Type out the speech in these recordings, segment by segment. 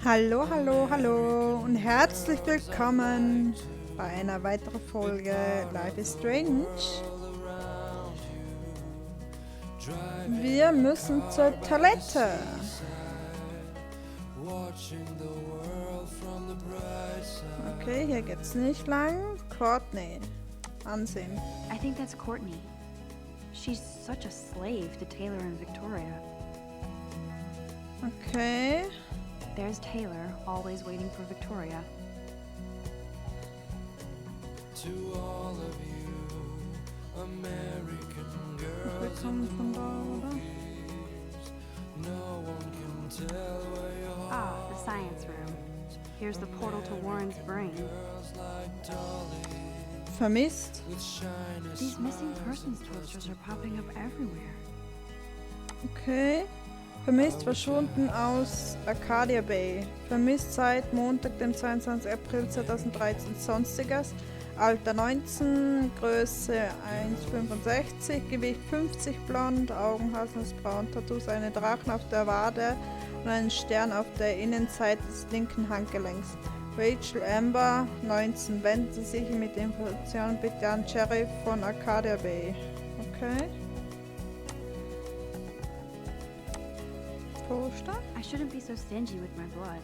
Hallo, hallo, hallo und herzlich willkommen bei einer weiteren Folge Life is Strange. Wir müssen zur Toilette. Okay, hier geht's nicht lang. Courtney. Ansehen. I think that's Courtney. She's such a slave to Taylor and Victoria. Okay. There's Taylor, always waiting for Victoria. To all of you, American girls Willkommen von da, oder? no one can tell where your Ah, the science room. Here's the portal to Warren's brain. heart's like Dolly Vermisst. with shiny These missing persons posters are popping up everywhere. Okay. Vermisst verschwunden aus Arcadia Bay. Vermisst seit Montag, dem 22. April 2013. Sonstiges. Alter 19, Größe 1,65, Gewicht 50, blond, Augen, Haselnussbraun, Tattoos, eine Drachen auf der Wade und einen Stern auf der Innenseite des linken Handgelenks. Rachel Amber, 19. Wenden Sie sich mit Informationen bitte an Sheriff von Arcadia Bay. Okay. Poster. I shouldn't be so stingy with my blood.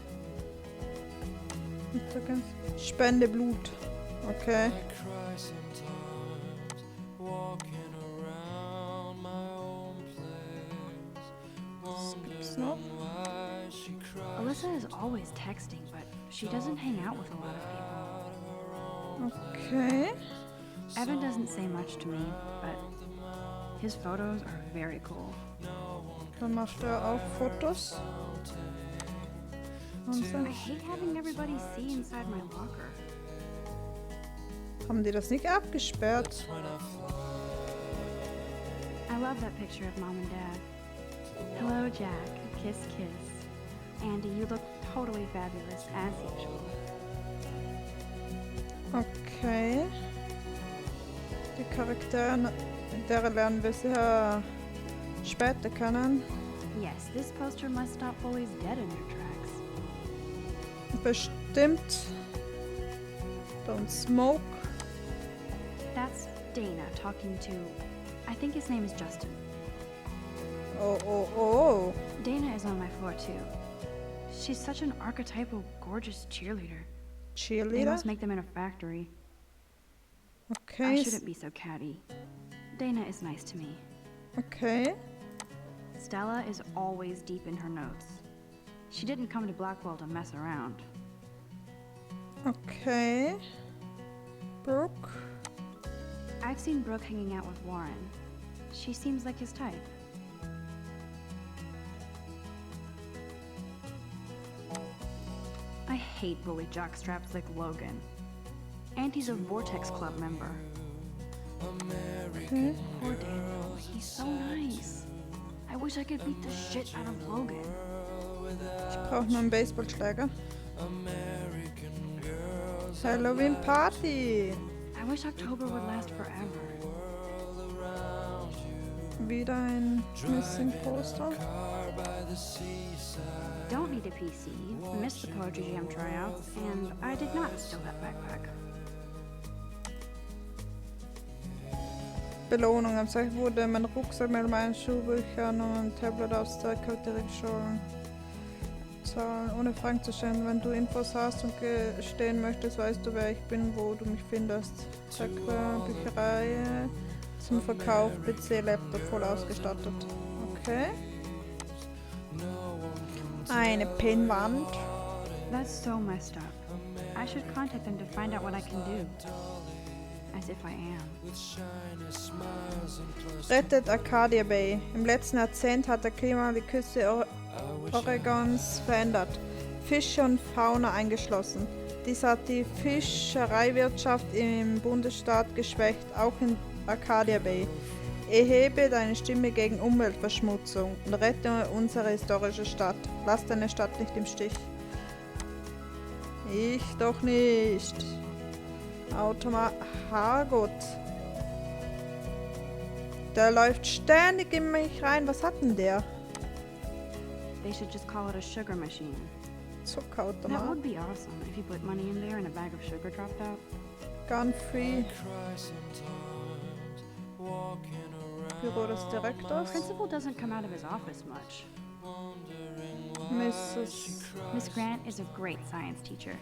Spende Blut. Okay. I cry sometimes, walking around my own place, Gibt's noch? wondering why she cries Alyssa is always texting, but she doesn't hang out with a lot of people. Okay. Evan doesn't say much to me, but his photos are very cool. Dann macht er auch Fotos. Und so. I hate having everybody see inside my locker. Haben die das nicht abgesperrt? I love that picture of Mom and Dad. Hello, Jack. Kiss, kiss. Andy, you look totally fabulous, as usual. Okay. Die Charaktere lernen wir sehr später kennen. Yes, this poster must stop bullies dead in their tracks. Bestimmt. Don't smoke. That's Dana talking to... I think his name is Justin. Oh, oh, oh. Dana is on my floor, too. She's such an archetypal, gorgeous cheerleader. They Cheerleader. must make them in a factory. I Okay. shouldn't be so catty. Dana is nice to me. Okay. Stella is always deep in her notes. She didn't come to Blackwell to mess around. Okay. Brooke. I've seen Brooke hanging out with Warren. She seems like his type. I hate bully jockstraps like Logan. And he's a Vortex Club member. Okay. Poor Daniel, he's so nice. I wish I could beat the shit out of Logan. Ich brauche nur einen Baseballschläger. Halloween Party. I wish October would last forever. Wieder ein Missing Poster. Don't need a PC, missed the Poetry Jam tryouts, and I did not steal that backpack. Belohnung. Am Tag wurde mein Rucksack mit meinen Schulbüchern und ein Tablet aus der Cafeteria gestohlen. Zahlen ohne Fragen zu stellen. Wenn du Infos hast und gestehen möchtest, weißt du, wer ich bin, wo du mich findest. Bücherei zum Verkauf, PC, Laptop voll ausgestattet. Okay. Eine Pinnwand. That's so messed up. I should contact them to find out what I can do. As if I am. Rettet Arcadia Bay. Im letzten Jahrzehnt hat der Klima die Küste Oregons verändert. Fische und Fauna eingeschlossen. Dies hat die Fischereiwirtschaft im Bundesstaat geschwächt, auch in Arcadia Bay. Erhebe deine Stimme gegen Umweltverschmutzung und rette unsere historische Stadt. Lass deine Stadt nicht im Stich. Ich doch nicht. Automat Hargut. Der läuft ständig in mich rein. Was hat denn der? They should just call it a sugar machine. That Zuckerautomat. would be awesome if you put money in there and a bag of sugar dropped out. Gun free. Cry sometimes, walking around, Büro des Direktors. Principal doesn't come out of his office much. wondering why Mrs. Miss Grant is a great science teacher.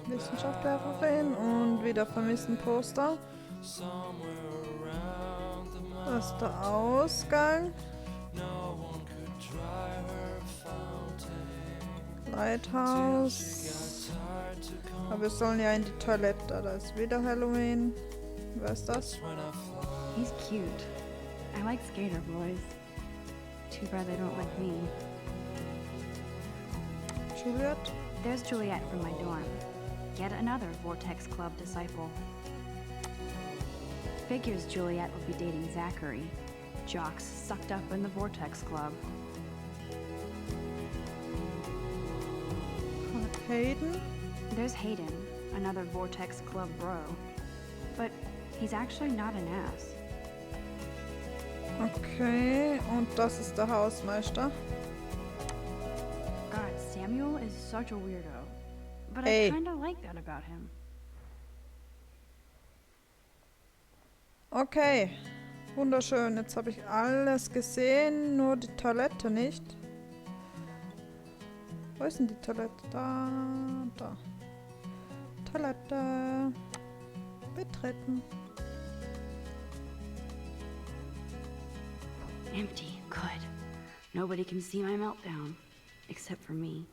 Wissenschaftlerin und wieder vermissten Poster. somewhere around the Das ist der Ausgang. no one could dry her fountain. Lighthouse. Tired to come Aber wir sollen ja in die Toilette. Da ist wieder Halloween. Wer ist das? when I fly. He's cute. I like skater boys. Too bad they don't like me. Juliet. There's Juliet from my dorm. Yet another Vortex Club disciple. Figures Juliet would be dating Zachary. Jocks sucked up in the Vortex Club. Hayden. There's Hayden, another Vortex Club bro. But he's actually not an ass. Okay. Und das ist der Hausmeister. God, Samuel is such a weirdo. But Ey. I kinda like that about him. Okay. Wunderschön. Jetzt habe ich alles gesehen, nur die Toilette nicht. Wo ist denn die Toilette? Da. Toilette. Betreten. Empty. Good. Nobody can see my meltdown. Except for me.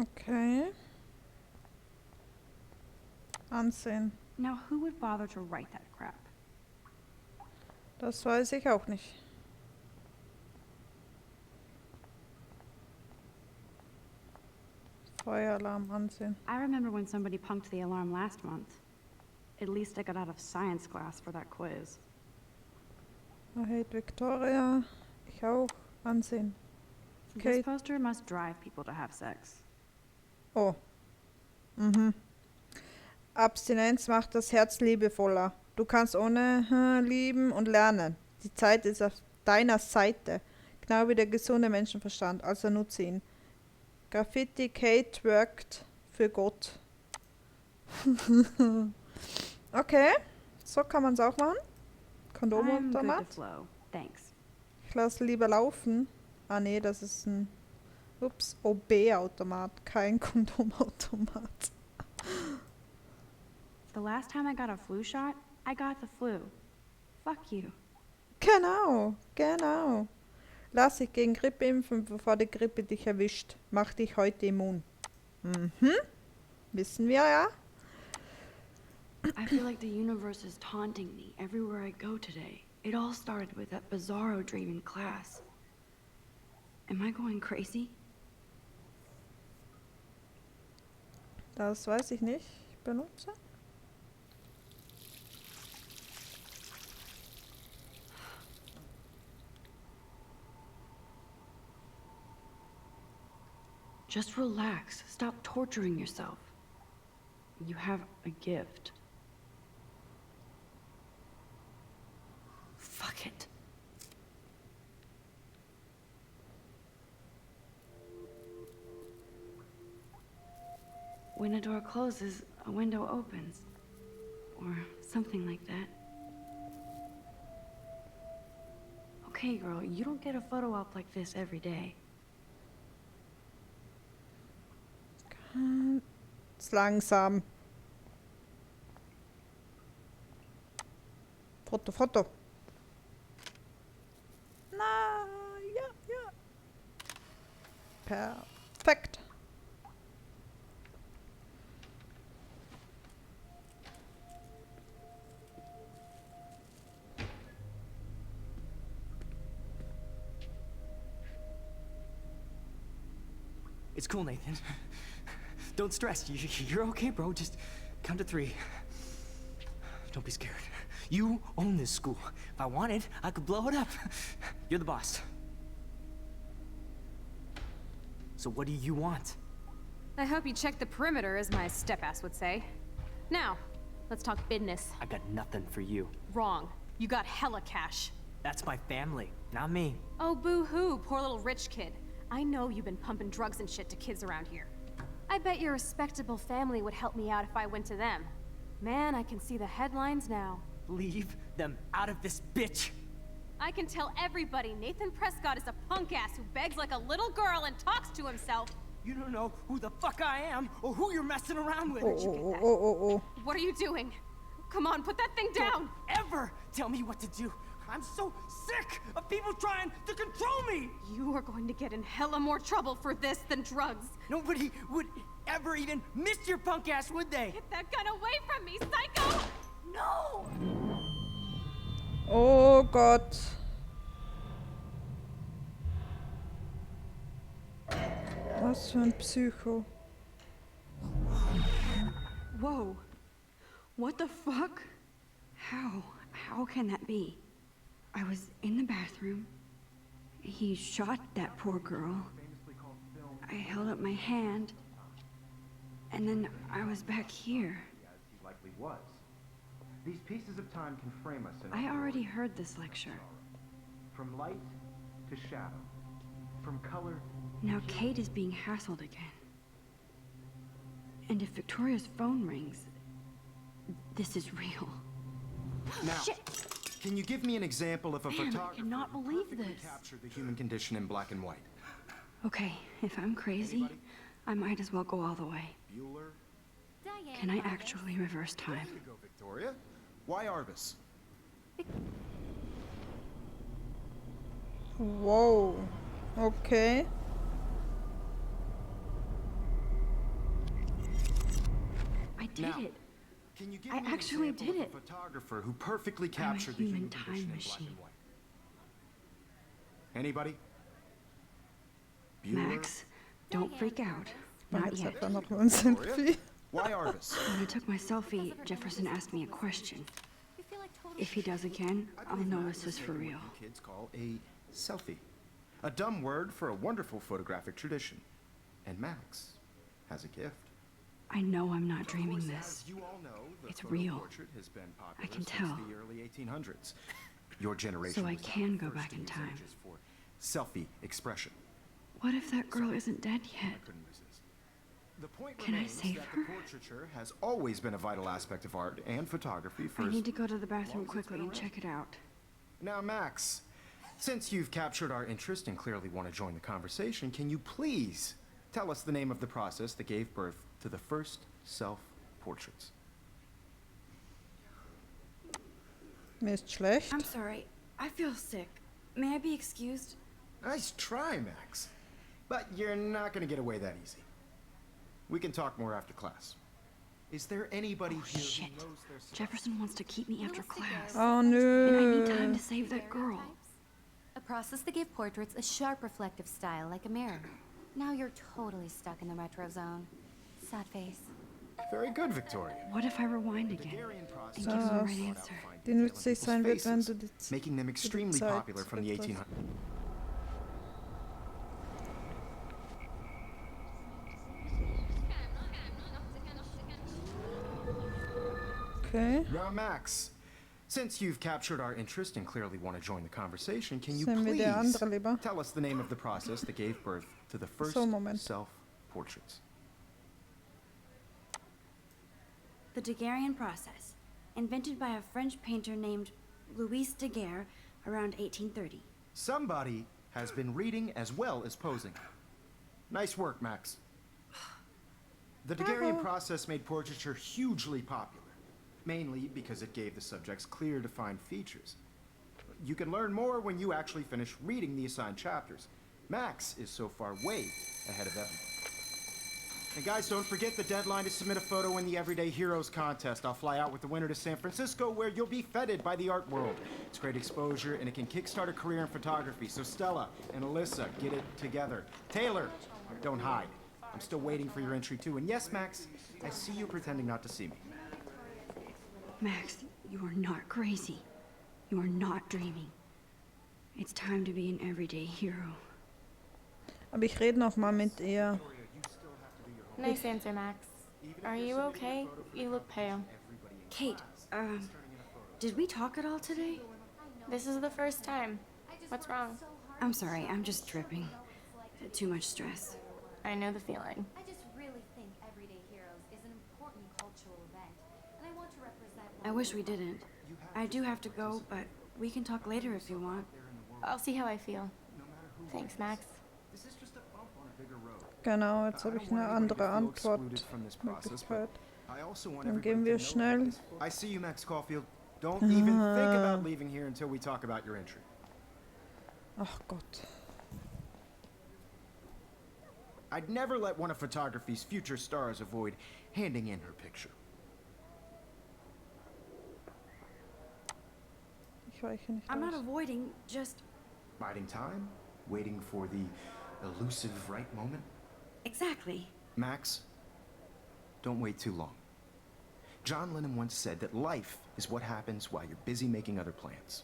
Okay. Ansehen. Now, who would bother to write that crap? Das weiß ich auch nicht. Feueralarm ansehen. I remember when somebody punked the alarm last month. At least I got out of science class for that quiz. I hate Victoria. Ich auch. Ansehen. Okay. This poster must drive people to have sex. Oh. Abstinenz macht das Herz liebevoller. Du kannst ohne lieben und lernen. Die Zeit ist auf deiner Seite. Genau wie der gesunde Menschenverstand. Also nutze ihn. Graffiti Kate worked für Gott. Okay. So kann man es auch machen. I'm good to Kondomautomat. flow. Thanks. Ich lasse lieber laufen. Ah nee, das ist ein OB-Automat, kein Kondomautomat. The last time I got a flu shot, I got the flu. Fuck you. Genau. Lass dich gegen Grippe impfen, bevor die Grippe dich erwischt. Mach dich heute immun. Wissen wir ja. I feel like the universe is taunting me everywhere I go today. It all started with that bizarro dream in class. Am I going crazy? Das weiß ich nicht. Ich benutze. Just relax. Stop torturing yourself. You have a gift. Fuck it. When a door closes, a window opens. Or something like that. Okay, girl, you don't get a photo op like this every day. Ganz langsam. Foto. Na, ja. Perfekt. It's cool, Nathan. Don't stress. You're okay, bro. Just count to 3. Don't be scared. You own this school. If I wanted, I could blow it up. You're the boss. So what do you want? I hope you check the perimeter, as my step-ass would say. Now, let's talk business. I got nothing for you. Wrong. You got hella cash. That's my family, not me. Oh, boo-hoo, poor little rich kid. I know you've been pumping drugs and shit to kids around here. I bet your respectable family would help me out if I went to them. Man, I can see the headlines now. Leave them out of this, bitch! I can tell everybody Nathan Prescott is a punk ass who begs like a little girl and talks to himself. You don't know who the fuck I am or who you're messing around with. Oh. What are you doing? Come on, put that thing down! Don't ever tell me what to do. I'm so sick of people trying to control me! You are going to get in hella more trouble for this than drugs. Nobody would ever even miss your punk ass, would they? Get that gun away from me, psycho! No! Oh Gott. Was für ein Psycho. Whoa. What the fuck? How can that be? I was in the bathroom. He shot that poor girl. I held up my hand. And then I was back here. As he likely was. These pieces of time can frame us in I our already world. heard this lecture. From light to shadow. From color. Now Kate is being hassled again. And if Victoria's phone rings, this is real. Now, Shit! can you give me an example of a Man, I photographer cannot who believe perfectly this. captured the human condition in black and white? Okay, if I'm crazy, I might as well go all the way. Bueller? Can I actually reverse time? There you go, Victoria. Why Arbus? Wow. Okay. I did Now, it. Can you give I me an actually example did of it. a photographer who perfectly I'm a captured the human human time condition in black machine. and white? Anybody? Bueller? Max, don't freak out. Man, Not jetzt yet. hat er noch ein Selfie. Why Arbus? When I took my selfie, Jefferson asked me a question. If he does again, I'll know this is for real. What you kids call a selfie. A dumb word for a wonderful photographic tradition. And Max has a gift. I know I'm not Of dreaming course, this. as you all know, the It's photo real. portrait has been popular I can since tell. the early 1800s. Your generation So I was the can go first back to in use time. images for selfie expression. What if that girl isn't dead I yet? couldn't resist. The point Can I remains save that her? the portraiture has always been a vital aspect of art and photography for I as need to go to the long bathroom as it's quickly been and around. check it out. Now, Max, since you've captured our interest and clearly want to join the conversation, can you please tell us the name of the process that gave birth to the first self-portraits? Mir ist schlecht. I'm sorry. I feel sick. May I be excused? Nice try, Max. But you're not going to get away that easy. We can talk more after class. Is there anybody Oh, here shit. who knows their stuff? Jefferson wants to keep me after class. Oh And I need time nö. to save that girl. A process that gave portraits a sharp reflective style like a mirror. Now you're totally stuck in the retro zone. Sad face. Very good, Victoria. What if I rewind again? Hungarian process And give them the right brought out answer. fine Die detail in nützlich people's sein wird, wenn faces, du die Z- making them extremely Zeit popular from the etwas- 1800s. Okay. Now, Max, since you've captured our interest and clearly want to join the conversation, can you Sehen wir der please andere lieber? tell us the name of the process that gave birth to the first So, Moment. self-portraits? The Daguerrean process, invented by a French painter named Louis Daguerre around 1830. Somebody has been reading as well as posing. Nice work, Max. The Daguerrean process made portraiture hugely popular, mainly because it gave the subjects clear, defined features. You can learn more when you actually finish reading the assigned chapters. Max is so far way ahead of everyone. And guys, don't forget the deadline to submit a photo in the Everyday Heroes contest. I'll fly out with the winner to San Francisco, where you'll be feted by the art world. It's great exposure, and it can kickstart a career in photography. So Stella and Alyssa, get it together. Taylor, don't hide. I'm still waiting for your entry too. And yes, Max, I see you pretending not to see me. Max, you are not crazy. You are not dreaming. It's time to be an everyday hero. Aber ich rede noch mal mit ihr. Nice answer, Max. Are you okay? You look pale. Kate, did we talk at all today? This is the first time. What's wrong? I'm sorry, I'm just tripping. Too much stress. I know the feeling. I just really think Everyday Heroes is an important cultural event, and I want to represent. I wish we didn't. I do have to go, but we can talk later if you want. I'll see how I feel. Thanks, Max. This is just a bump on a bigger road. Genau, jetzt habe ich eine andere Antwortmöglichkeit. Dann gehen wir schnell. I see you, Max Caulfield. Don't even think about leaving here until we talk about your entry. Ach Gott. I'd never let one of photography's future stars avoid handing in her picture. Ich weiche nicht I'm not aus. avoiding, just... Biding time, waiting for the elusive right moment. Exactly. Max, don't wait too long. John Lennon once said that life is what happens while you're busy making other plans.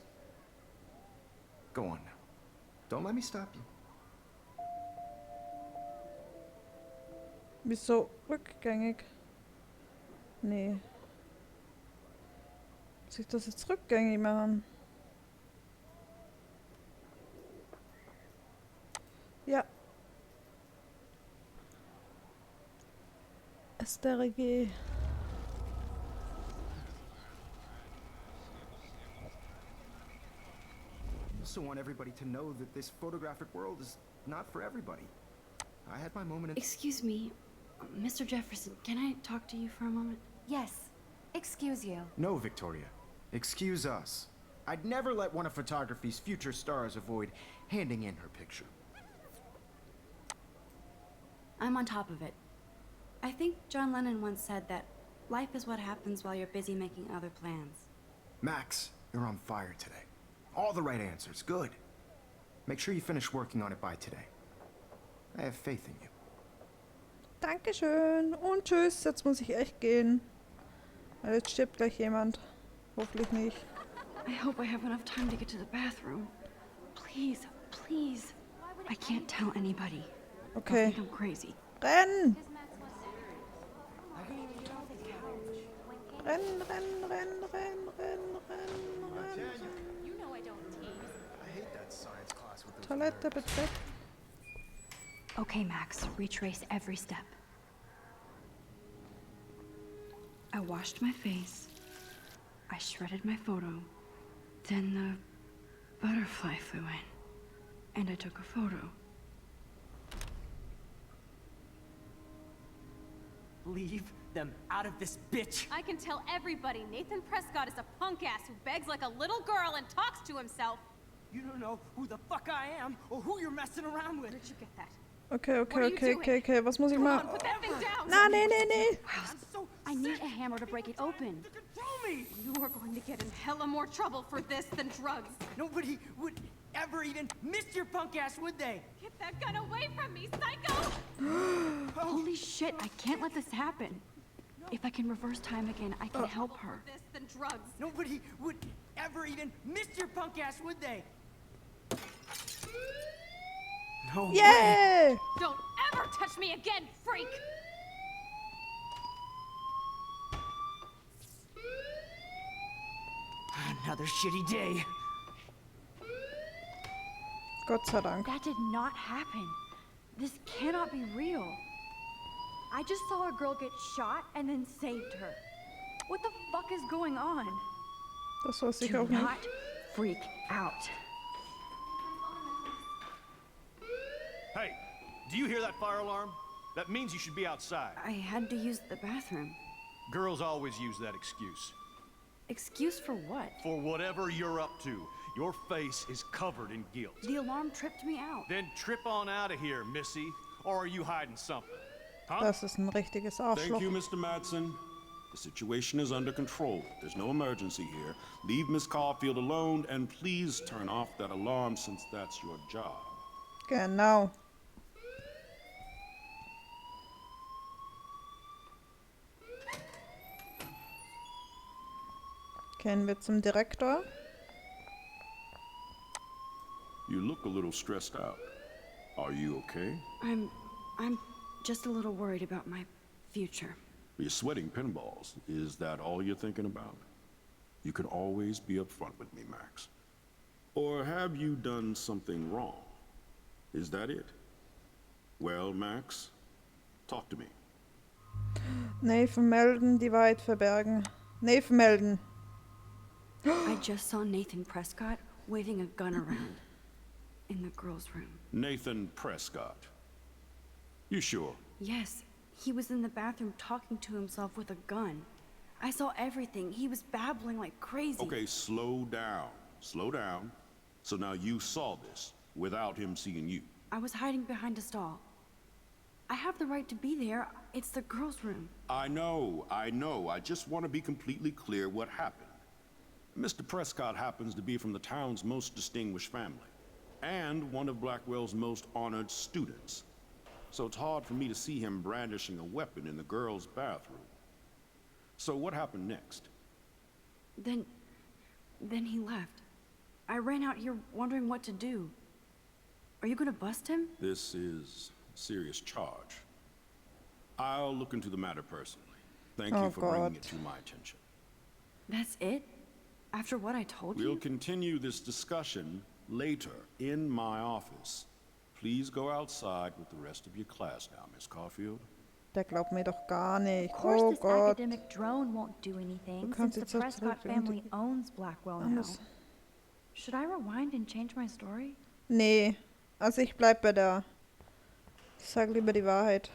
Go on now. Don't let me stop you. Wieso rückgängig? Nee. Muss ich das jetzt rückgängig machen? Ja. SDRG. I also want everybody to know that this photographic world is not for everybody. I had my moment in... Excuse me, Mr. Jefferson, can I talk to you for a moment? Yes. Excuse you. No, Victoria. Excuse us. I'd never let one of photography's future stars avoid handing in her picture. I'm on top of it. I think John Lennon once said that life is what happens while you're busy making other plans. Max, you're on fire today. All the right answers. Good. Make sure you finish working on it by today. I have faith in you. Dankeschön und tschüss. Jetzt muss ich echt gehen. Weil jetzt stirbt gleich jemand. Hoffentlich nicht. I hope I have enough time to get to the bathroom. Please, please. I can't tell anybody. They'll Okay. think I'm crazy. Renn! Renn, renn, renn, renn, renn, renn, renn. You know I don't tease. I hate that science class with those Toilette bitte. Okay, Max, retrace every step. I washed my face. I shredded my photo. Then the butterfly flew in. And I took a photo. Leave them out of this bitch. I can tell everybody Nathan Prescott is a punk ass who begs like a little girl and talks to himself. You don't know who the fuck I am or who you're messing around with. Where did you get that? Okay, What are you okay. Was muss ich Come on, machen? put that thing down! Na, nee. I'm so I need sick a hammer to break it of open. trying to control me. You are going to get in hella more trouble for this than drugs. Nobody would ever even miss your punk ass, would they? Get that gun away from me, psycho! Holy shit, I can't let this happen. If I can reverse time again, I can help her. This than drugs. Nobody would ever even miss your punk ass, would they? No way. Yeah! Don't ever touch me again, freak! Another shitty day. Gott sei Dank. That did not happen. This cannot be real. I just saw a girl get shot and then saved her. What the fuck is going on? Das weiß ich Do auch nicht. not freak out. Hey, do you hear that fire alarm? That means you should be outside. I had to use the bathroom. Girls always use that excuse. Excuse for what? For whatever you're up to, your face is covered in guilt. The alarm tripped me out. Then trip on out of here, missy. Or are you hiding something? Huh? Das ist ein richtiges Arschloch. Thank you, Mr. Madsen. The situation is under control. There's no emergency here. Leave Miss Caulfield alone, and please turn off that alarm since that's your job. Genau. Gehen wir zum Direktor. You look a little stressed out. Are you okay? I'm just a little worried about my future. You're sweating pinballs. Is that all you're thinking about? You can always be upfront with me, Max. Or have you done something wrong? Is that it? Well, Max, talk to me. Nee vermelden, die Wahrheit verbergen. Nee vermelden. I just saw Nathan Prescott waving a gun around in the girls' room. Nathan Prescott. You sure? Yes, he was in the bathroom talking to himself with a gun. I saw everything. He was babbling like crazy. Okay, slow down. Slow down. So now you saw this without him seeing you. I was hiding behind a stall. I have the right to be there. It's the girls' room. I know. I just want to be completely clear what happened. Mr. Prescott happens to be from the town's most distinguished family, and one of Blackwell's most honored students. So it's hard for me to see him brandishing a weapon in the girls' bathroom. So what happened next? Then he left. I ran out here wondering what to do. Are you gonna bust him? This is a serious charge. I'll look into the matter personally. Thank you for bringing it to my attention. That's it? After what I told you? We'll continue this discussion later in my office. Please go outside with the rest of your class now, Miss Caulfield. Der glaubt mir doch gar nicht. Of course, Oh this Gott. academic drone won't do anything Du since kannst the jetzt auch Prescott zurück family owns Blackwell now. Anders. Should I rewind and change my story? Nee, also ich bleib bei der. Ich sag lieber die Wahrheit.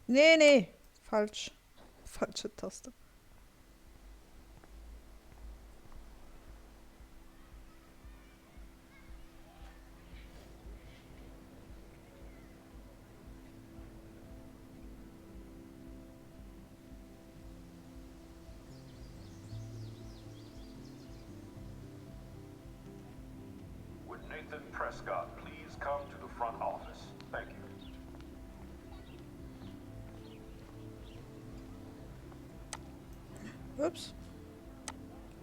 Nee. Falsch. Falsche Taste. Would Nathan Prescott please come to the front office? Thank you. Ups.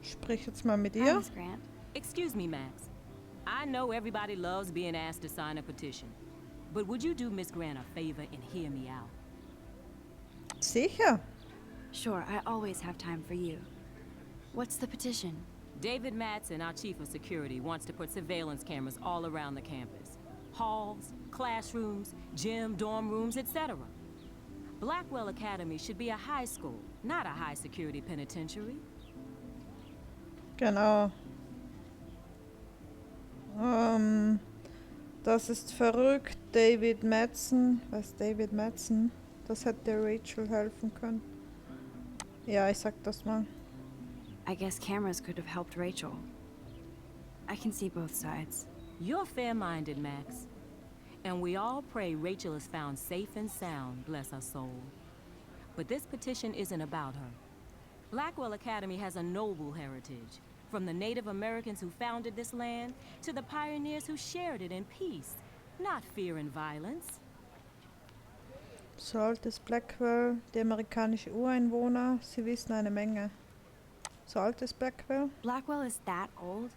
Sprich jetzt mal mit Hi, ihr. Miss Grant. Excuse me, Max. I know everybody loves being asked to sign a petition. But would you do Miss Grant a favor and hear me out? Sicher. Sure, I always have time for you. What's the petition? David Matson, our chief of security, wants to put surveillance cameras all around the campus. Halls, classrooms, gym, dorm rooms, etc. Blackwell Academy should be a high school, not a high-security penitentiary. Genau. Das ist verrückt. David Madsen. Was David Madsen? Das hätte Rachel helfen können. Ja, ich sag das mal. I guess cameras could have helped Rachel. I can see both sides. You're fair-minded, Max. And we all pray Rachel is found safe and sound, bless her soul. But this petition isn't about her. Blackwell Academy has a noble heritage, from the Native Americans who founded this land to the pioneers who shared it in peace, not fear and violence. So alt ist Blackwell, die amerikanische Ureinwohner. Sie wissen eine Menge. So alt ist Blackwell? Blackwell is that old?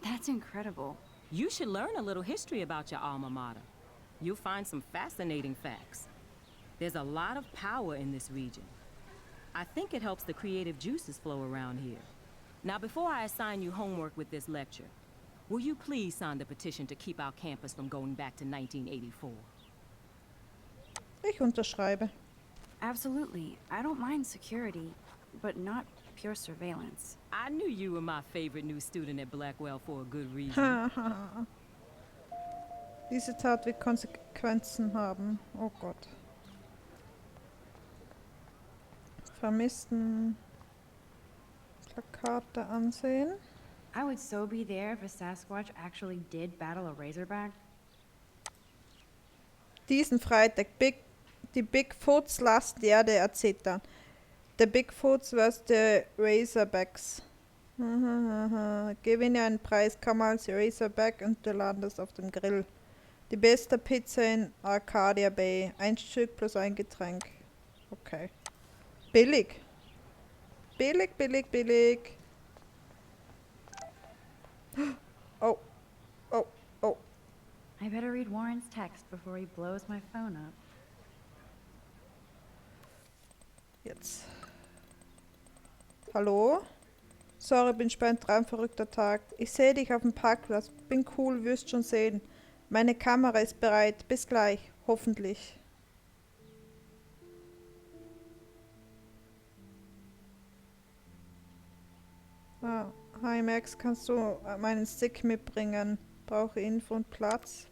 That's incredible. You should learn a little history about your alma mater. You'll find some fascinating facts. There's a lot of power in this region. I think it helps the creative juices flow around here. Now, before I assign you homework with this lecture, will you please sign the petition to keep our campus from going back to 1984? Ich unterschreibe. Absolutely. I don't mind security, but not pure surveillance. I knew you were my favorite new student at Blackwell for a good reason. Diese Tat wird Konsequenzen haben. Oh Gott. Vermissten Plakate ansehen. I would so be there if a Sasquatch actually did battle a Razorback. Diesen Freitag, die Bigfoots lassen die Erde erzittern. The Bigfoots vs. the Razorbacks. Gewinne einen Preis, komm als Razorback und du landest auf dem Grill. Die beste Pizza in Arcadia Bay. Ein Stück plus ein Getränk. Okay. Billig. Billig. Oh. I better read Warren's text before he blows my phone up. Jetzt. Hallo? Sorry, bin spät dran, verrückter Tag. Ich sehe dich auf dem Parkplatz. Bin cool, wirst schon sehen. Meine Kamera ist bereit. Bis gleich. Hoffentlich. Ah, hi Max, kannst du meinen Stick mitbringen? Brauche Info und Platz.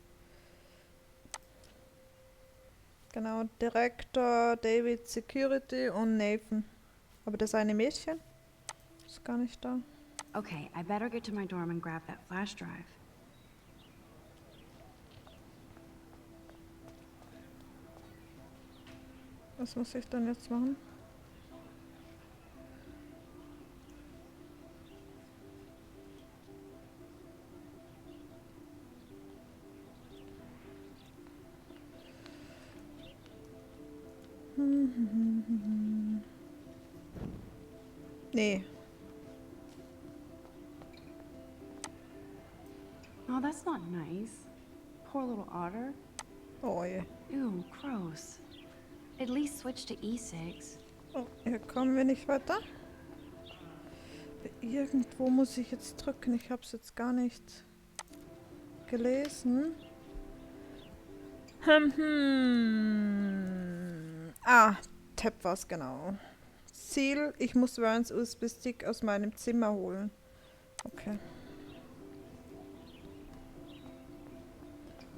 Genau, Direktor, David, Security und Nathan. Aber das eine Mädchen ist gar nicht da. Okay, I better get to my dorm and grab that flash drive. Was muss ich dann jetzt machen? Nee. Oh, that's not nice. Poor little otter. Oh je. Ew, gross. At least switch to E6. Oh, hier kommen wir nicht weiter. Irgendwo muss ich jetzt drücken. Ich habe es jetzt gar nicht gelesen. Ah, Tab war's genau. Ziel, ich muss Warrens USB-Stick aus meinem Zimmer holen. Okay.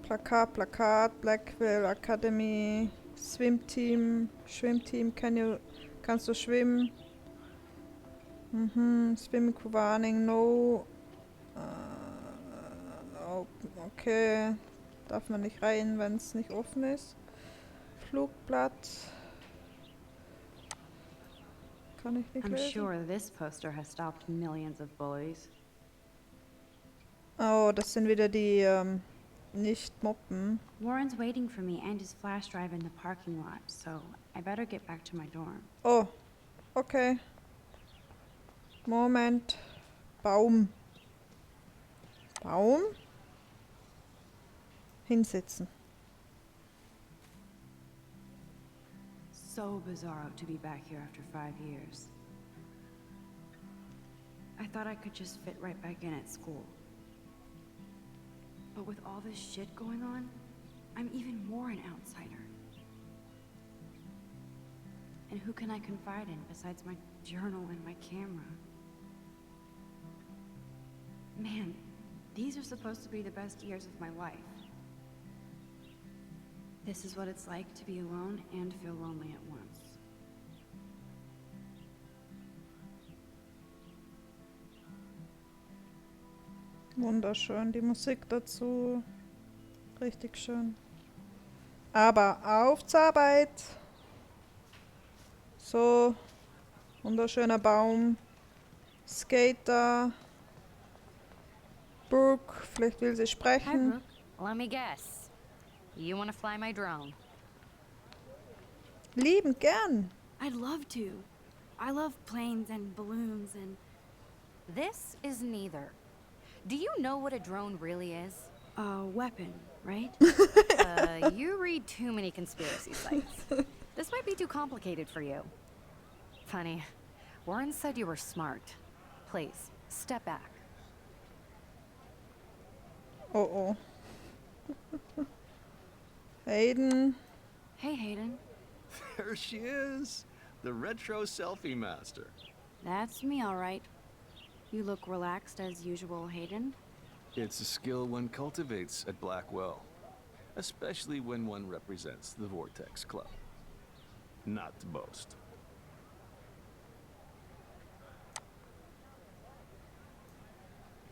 Plakat, Blackwell Academy, Schwimmteam, kannst du schwimmen? Swimming Warning, no. Okay. Darf man nicht rein, wenn es nicht offen ist. Flugblatt. Kann ich nicht I'm lesen. sure this poster has stopped millions of bullies. Oh, das sind wieder die Nicht-Moppen. Warren's waiting for me and his flash drive in the parking lot, so I better get back to my dorm. Oh, okay. Moment. Baum. Baum? Hinsetzen. So bizarro to be back here after 5 years. I thought I could just fit right back in at school. But with all this shit going on, I'm even more an outsider. And who can I confide in besides my journal and my camera? Man, these are supposed to be the best years of my life. This is what it's like to be alone and feel lonely at once. Wunderschön, die Musik dazu. Richtig schön. Aber auf zur Arbeit. So, wunderschöner Baum. Skater. Brooke, vielleicht will sie Hi, sprechen. Brooke. Let me guess. You want to fly my drone? Lieben gern. I'd love to. I love planes and balloons and... This is neither. Do you know what a drone really is? A weapon, right? You read too many conspiracy sites. This might be too complicated for you. Funny. Warren said you were smart. Please, step back. Oh oh. Hayden. Hey, Hayden. There she is, the retro selfie master. That's me, all right. You look relaxed as usual, Hayden. It's a skill one cultivates at Blackwell, especially when one represents the Vortex Club. Not to boast.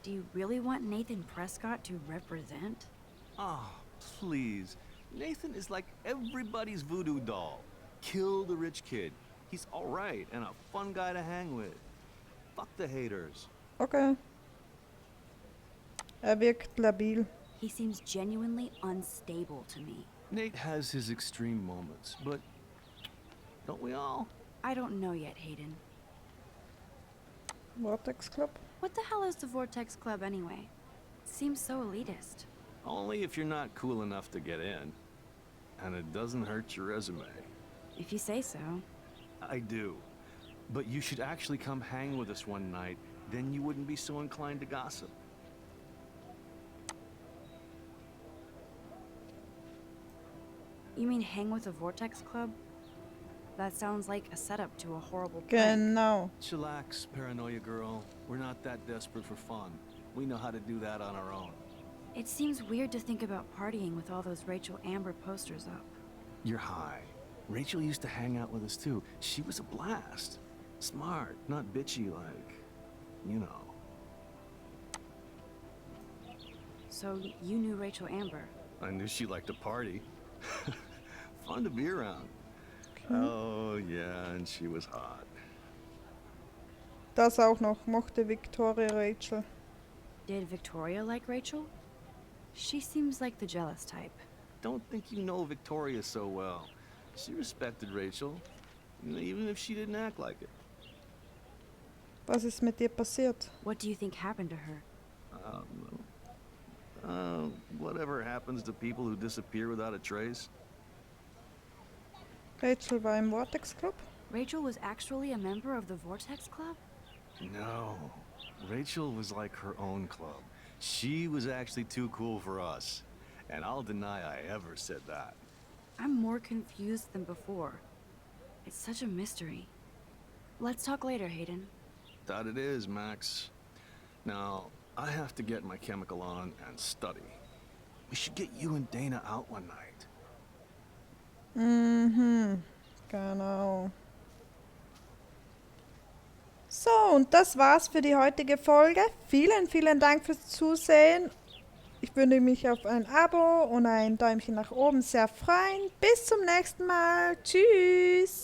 Do you really want Nathan Prescott to represent? Oh, please. Nathan is like everybody's voodoo doll. Kill the rich kid. He's all right and a fun guy to hang with. Fuck the haters. Okay. Wirkt labil. He seems genuinely unstable to me. Nate has his extreme moments, but don't we all? I don't know yet, Hayden. Vortex Club? What the hell is the Vortex Club anyway? Seems so elitist. Only if you're not cool enough to get in. And it doesn't hurt your resume. If you say so. I do. But you should actually come hang with us one night Then you wouldn't be so inclined to gossip. You mean hang with a Vortex Club? That sounds like a setup to a horrible prank. Genau. Chillax, paranoia girl. We're not that desperate for fun. We know how to do that on our own. It seems weird to think about partying with all those Rachel Amber posters up. You're high. Rachel used to hang out with us too. She was a blast. Smart, not bitchy like, you know. So you knew Rachel Amber? I knew she liked to party. Fun to be around. Oh yeah, and she was hot. Das auch noch, mochte Victoria Rachel. Did Victoria like Rachel? She seems like the jealous type. Don't think you know Victoria so well. She respected Rachel, even if she didn't act like it. Was ist mit dir passiert? What do you think happened to her? Whatever happens to people who disappear without a trace. Rachel war im Vortex Club? Rachel was actually a member of the Vortex Club? No, Rachel was like her own club. She was actually too cool for us. And I'll deny I ever said that. I'm more confused than before. It's such a mystery. Let's talk later, Hayden. That it is, Max. Now, I have to get my chemical on and study. We should get you and Dana out one night. Mhm, genau. So, und das war's für die heutige Folge. Vielen, vielen Dank fürs Zusehen. Ich würde mich auf ein Abo und ein Däumchen nach oben sehr freuen. Bis zum nächsten Mal. Tschüss.